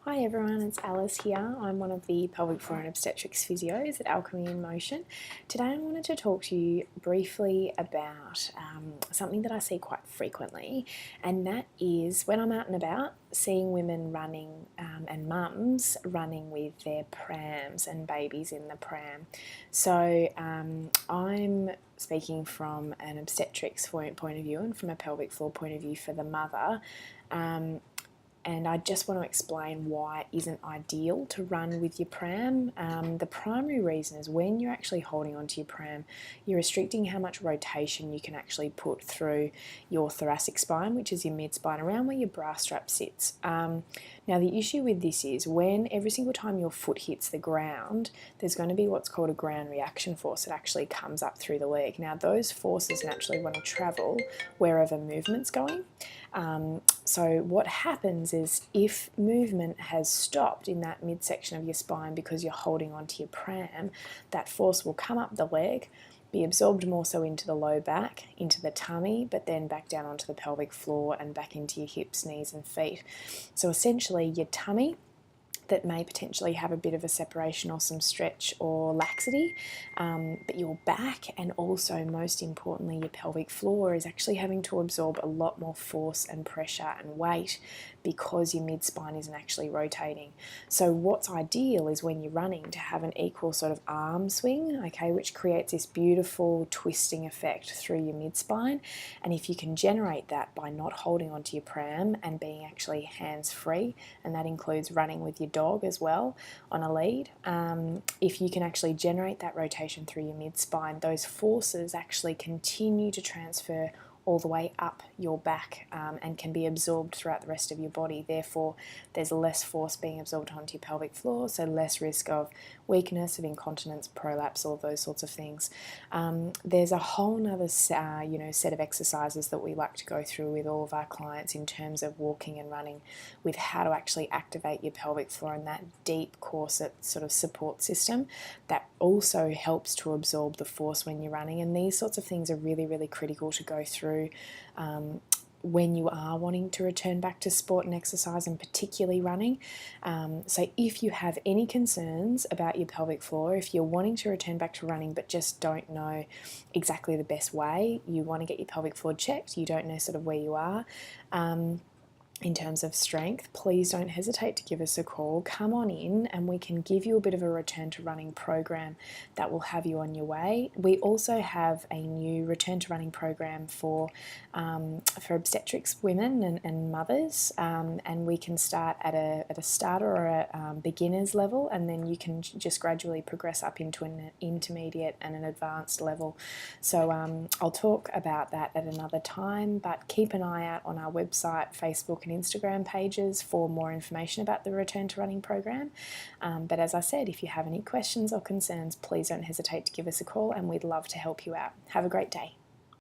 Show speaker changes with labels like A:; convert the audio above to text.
A: Hi everyone, it's Alice here. I'm one of the pelvic floor and obstetrics physios at Alchemy in Motion. Today I wanted to talk to you briefly about something that I see quite frequently, and that is when I'm out and about seeing women running and mums running with their prams and babies in the pram. So I'm speaking from an obstetrics point of view and from a pelvic floor point of view for the mother. And I just want to explain why it isn't ideal to run with your pram. The primary reason is when you're actually holding onto your pram, you're restricting how much rotation you can actually put through your thoracic spine, which is your mid-spine, around where your bra strap sits. Now the issue with this is when every single time your foot hits the ground, there's going to be what's called a ground reaction force that actually comes up through the leg. Now those forces naturally want to travel wherever movement's going. So what happens is if movement has stopped in that midsection of your spine because you're holding onto your pram, that force will come up the leg, be absorbed more so into the low back, into the tummy, but then back down onto the pelvic floor and back into your hips, knees and feet. So essentially your tummy that may potentially have a bit of a separation or some stretch or laxity, but your back and also most importantly your pelvic floor is actually having to absorb a lot more force and pressure and weight because your mid-spine isn't actually rotating. So what's ideal is when you're running to have an equal sort of arm swing, okay, which creates this beautiful twisting effect through your mid-spine. And if you can generate that by not holding onto your pram and being actually hands-free, and that includes running with your dog as well on a lead, if you can actually generate that rotation through your mid-spine, those forces actually continue to transfer all the way up your back and can be absorbed throughout the rest of your body. Therefore, there's less force being absorbed onto your pelvic floor, so less risk of weakness, of incontinence, prolapse, all those sorts of things. There's a whole nother set of exercises that we like to go through with all of our clients in terms of walking and running, with how to actually activate your pelvic floor and that deep corset sort of support system that also helps to absorb the force when you're running. And these sorts of things are really, really critical to go through when you are wanting to return back to sport and exercise, and particularly running. So if you have any concerns about your pelvic floor, if you're wanting to return back to running but just don't know exactly the best way, you want to get your pelvic floor checked, you don't know sort of where you are, in terms of strength, please don't hesitate to give us a call. Come on in and we can give you a bit of a return to running program that will have you on your way. We also have a new return to running program for obstetrics women and mothers, and we can start at a starter or a beginner's level, and then you can just gradually progress up into an intermediate and an advanced level. So I'll talk about that at another time, but keep an eye out on our website, Facebook and Instagram pages for more information about the Return to Running program. But as I said, if you have any questions or concerns, please don't hesitate to give us a call and we'd love to help you out. Have a great day.